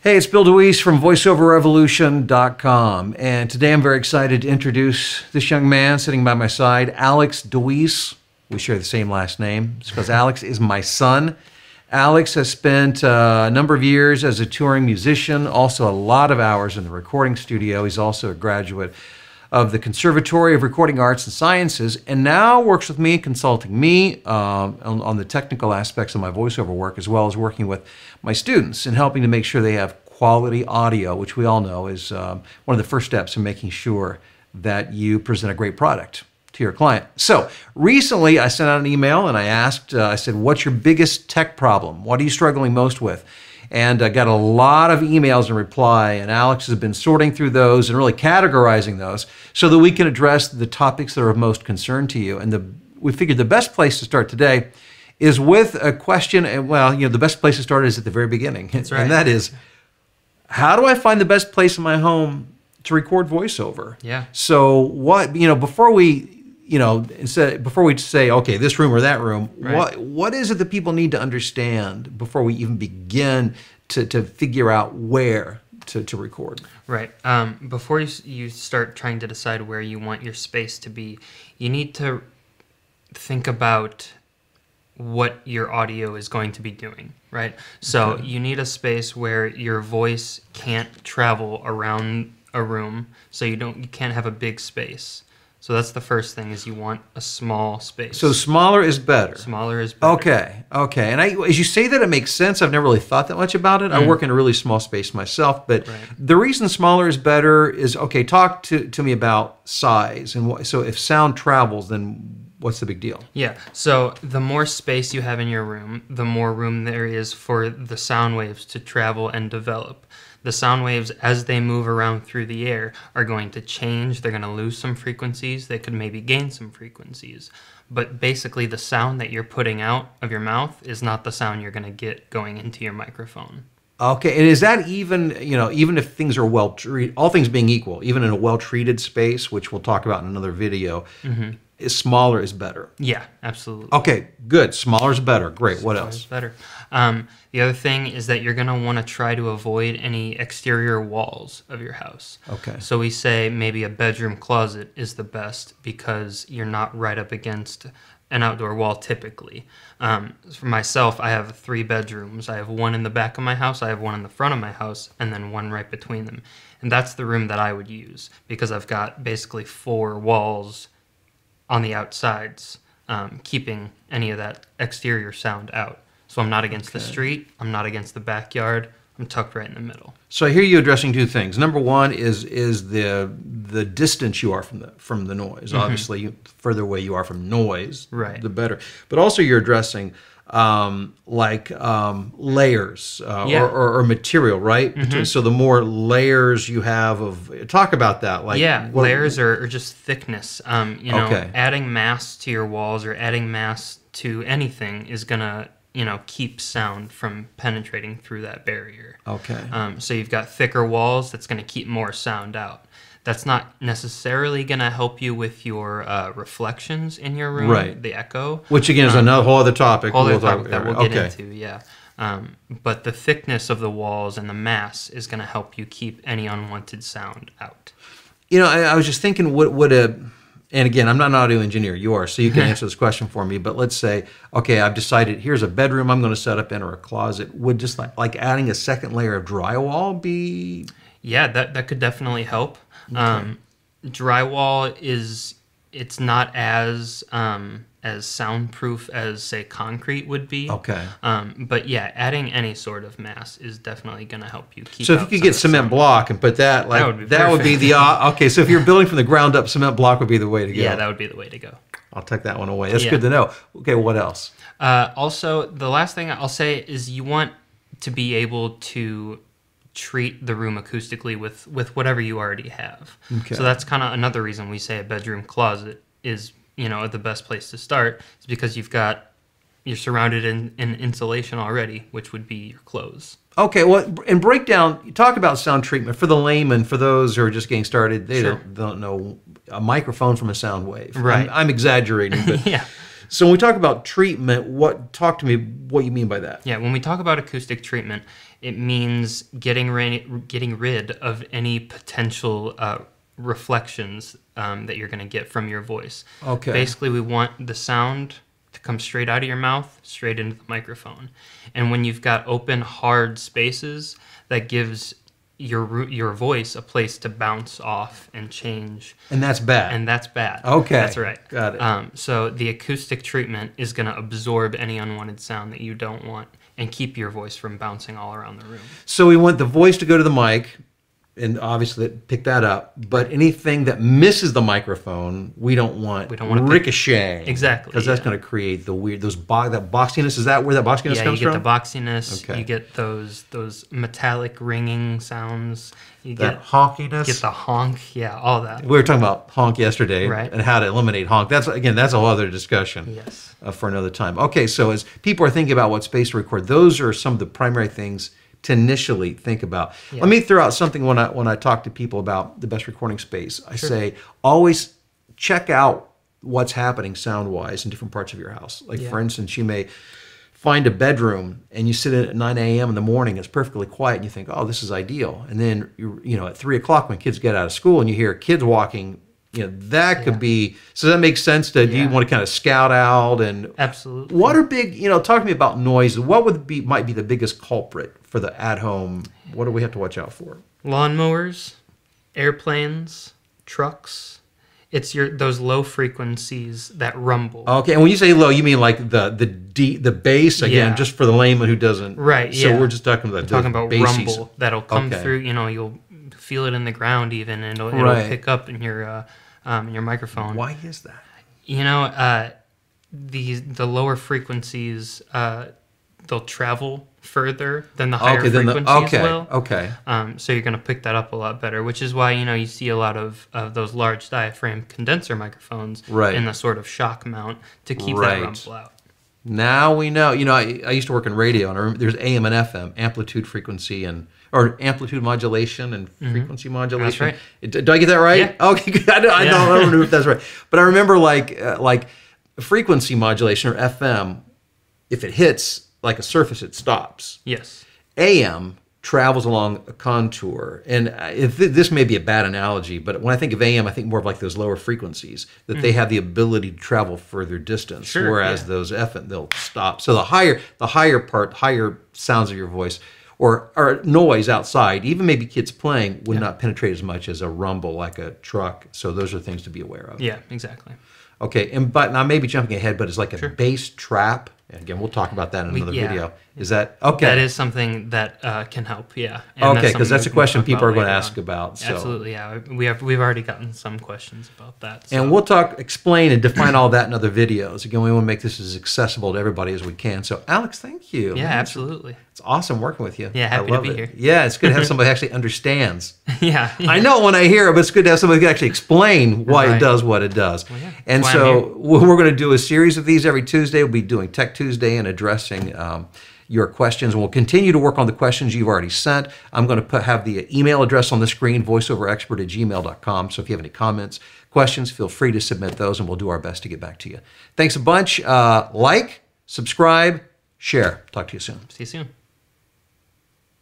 Hey, it's Bill DeWeese from VoiceOverRevolution.com, and today I'm very excited to introduce this young man sitting by my side, Alex DeWeese. We share the same last name. It's because Alex is my son. Alex has spent a number of years as a touring musician, also a lot of hours in the recording studio. He's also a graduate of the Conservatory of Recording Arts and Sciences, and now works with me, consulting me on the technical aspects of my voiceover work, as well as working with my students and helping to make sure they have quality audio, which we all know is one of the first steps in making sure that you present a great product to your client. So recently I sent out an email and I asked, I said, what's your biggest tech problem? What are you struggling most with? And I got a lot of emails in reply, and Alex has been sorting through those and really categorizing those so that we can address the topics that are of most concern to you. And we figured the best place to start today is with a question, and well, you know, the best place to start is at the very beginning. That's right. And that is, how do I find the best place in my home to record voiceover? Yeah. So what, you know, before we say, okay, this room or that room, Right. what is it that people need to understand before we even begin to figure out where to record? Right. Before you start trying to decide where you want your space to be, you need to think about what your audio is going to be doing, right? So Okay. you need a space where your voice can't travel around a room, so you can't have a big space. So that's the first thing, is you want a small space. So smaller is better. Smaller is better. Okay. And as you say that, it makes sense. I've never really thought that much about it. I work in a really small space myself, but Right. the reason smaller is better is, okay, talk to me about size. And so if sound travels, then what's the big deal? Yeah, so the more space you have in your room, the more room there is for the sound waves to travel and develop. The sound waves, as they move around through the air, are going to change. They're going to lose some frequencies. They could maybe gain some frequencies. But basically, the sound that you're putting out of your mouth is not the sound you're going to get going into your microphone. Okay, and is that even, you know, even if things are well treated, all things being equal, even in a well-treated space, which we'll talk about in another video, smaller is better? Yeah, absolutely. Okay, good. Smaller is better. Great. What Smaller else? is better. The other thing is that you're going to want to try to avoid any exterior walls of your house. Okay. So we say maybe a bedroom closet is the best because you're not right up against an outdoor wall typically. For myself, I have 3 bedrooms. I have one in the back of my house, I have one in the front of my house, and then one right between them. And that's the room that I would use because I've got basically 4 walls on the outsides, keeping any of that exterior sound out. So I'm not against the street, I'm not against the backyard, I'm tucked right in the middle. So I hear you addressing 2 things. Number one is the distance you are from the noise. Obviously, the further away you are from noise, Right. the better. But also you're addressing layers Yeah. or material, right? So the more layers you have of, talk about that. Like, Yeah, layers or just thickness. You know, Okay. adding mass to your walls or adding mass to anything is gonna, you know, keep sound from penetrating through that barrier. Okay. So you've got thicker walls that's gonna keep more sound out. That's not necessarily gonna help you with your reflections in your room, Right. the echo. Which again is another whole other topic. Whole other We'll talk- topic that we'll get okay. into, yeah. But the thickness of the walls and the mass is going to help you keep any unwanted sound out. You know, I was just thinking, and again, I'm not an audio engineer. You are, so you can answer this question for me. But let's say, okay, I've decided here's a bedroom I'm going to set up in, or a closet. Would just like adding a second layer of drywall be? Yeah, that could definitely help. Drywall it's not as soundproof as, say, concrete would be. Okay. But yeah, adding any sort of mass is definitely going to help you keep. So if you out could some get of the cement sound. block and put that, like That would be the okay. So if you're building from the ground up, cement block would be the way to go. Yeah, that would be the way to go. I'll take that one away. That's Yeah. good to know. Okay, what else? Also, the last thing I'll say is you want to be able to treat the room acoustically with whatever you already have. Okay. So that's kind of another reason we say a bedroom closet is, you know, the best place to start, is because you're surrounded in insulation already, which would be your clothes. Okay, well, and break down, talk about sound treatment for the layman, for those who are just getting started. They Sure. don't know a microphone from a sound wave. Right. I'm exaggerating, but Yeah. So when we talk about treatment, talk to me what you mean by that. Yeah, when we talk about acoustic treatment, It means getting rid of any potential reflections that you're going to get from your voice. Okay. Basically, we want the sound to come straight out of your mouth, straight into the microphone. And when you've got open, hard spaces, that gives your voice a place to bounce off and change. And that's bad. And that's bad. Okay. That's right. Got it. So the acoustic treatment is going to absorb any unwanted sound that you don't want and keep your voice from bouncing all around the room. So we want the voice to go to the mic, and obviously pick that up. But anything that misses the microphone, we don't want ricochet. Exactly. Because that's going to create the weird, that boxiness. Is that where that boxiness Yeah, comes you get from? the boxiness. Okay. You get those metallic ringing sounds. You That honkiness. get the honk. Yeah, all that. We were talking about honk yesterday, Right. and how to eliminate honk. That's a whole other discussion. Yes. For another time. Okay, so as people are thinking about what space to record, those are some of the primary things to initially think about. Yeah. Let me throw out something when I talk to people about the best recording space. I say always check out what's happening sound-wise in different parts of your house. Like for instance, you may find a bedroom and you sit in at 9 a.m. in the morning, it's perfectly quiet, and you think, oh, this is ideal. And then at 3 o'clock when kids get out of school and you hear kids walking, that could be, so that makes sense. Do you want to kind of scout out? And Absolutely. what are big, talk to me about noise. What might be the biggest culprit for the at-home? What do we have to watch out for? Lawnmowers, airplanes, trucks. It's those low frequencies that rumble. Okay, and when you say low, you mean like the bass, again, just for the layman who doesn't. Right, So we're just talking about rumble that'll come through, you'll feel it in the ground even, and it'll pick up in your microphone. Why is that? The lower frequencies, they'll travel further than the higher frequencies will. Okay. So you're going to pick that up a lot better, which is why you see a lot of those large diaphragm condenser microphones in the sort of shock mount to keep that rumble out. Now we know. I used to work in radio, and I remember there's AM and FM, amplitude, frequency, or amplitude modulation and frequency modulation. That's right. Did I get that right? Yeah. Okay, good. I don't know if that's right, but I remember like frequency modulation or FM. If it hits like a surface, it stops. Yes. AM travels along a contour, and this may be a bad analogy, but when I think of AM, I think more of like those lower frequencies that they have the ability to travel further distance, whereas those FM, they'll stop. So the higher sounds of your voice or noise outside, even maybe kids playing, would not penetrate as much as a rumble like a truck. So those are things to be aware of. Yeah, exactly. Okay, but I may be jumping ahead, but it's like a bass trap. And again, we'll talk about that in another video. Is that okay? That is something that can help. Yeah. And okay, because that's a question people are going to ask about. So. Absolutely. Yeah, we've already gotten some questions about that. So. And we'll explain and define all that in other videos. Again, we want to make this as accessible to everybody as we can. So, Alex, thank you. Yeah, absolutely. It's awesome working with you. Yeah, happy to be here. Yeah, it's good to have somebody who actually understands. Yeah. I know when I hear it, but it's good to have somebody who can actually explain why it does what it does. Well, yeah. And so we're going to do a series of these every Tuesday. We'll be doing Tech Tuesday and addressing your questions. And we'll continue to work on the questions you've already sent. I'm going to have the email address on the screen, voiceoverexpert@gmail.com. So if you have any comments, questions, feel free to submit those, and we'll do our best to get back to you. Thanks a bunch. Like, subscribe, share. Talk to you soon. See you soon.